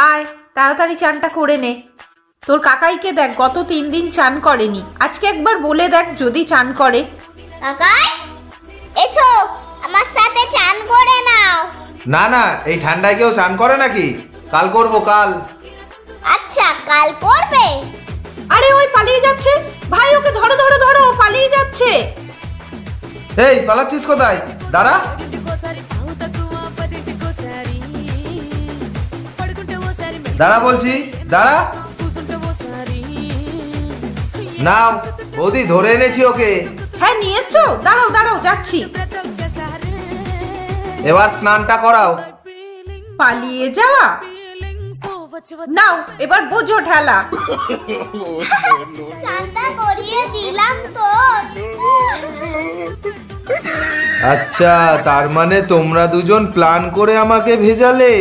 আয় তাড়াতাড়ি চানটা করে নে। তোর কাকাইকে দেখ গত 3 দিন চান করেনি, আজকে একবার বলে দেখ যদি চান করে। কাকাই এসো আমার সাথে চান করে নাও। না না, এই ঠান্ডায় কেউ চান করে নাকি? কাল করব কাল। আচ্ছা কাল করবে। আরে ওই পালিয়ে যাচ্ছে, ভাই ওকে ধরো ধরো ধরো, পালিয়ে যাচ্ছে। এই পালাচ্ছিস কোথায়? দাঁড়া। দাঁড়া বলছি, দাঁড়া। নাও বৌদি, ধরে এনেছি ওকে। হ্যাঁ নিয়ে এসছো, দাঁড়াও দাঁড়াও যাচ্ছি। এবার স্নানটা করাও। পালিয়ে যাওয়া, নাও এবার বোঝো ঠেলা। চানটা করিয়ে দিলাম তো। আচ্ছা, তার মানে তোমরা দুজন প্ল্যান করে আমাকে ভেজালে।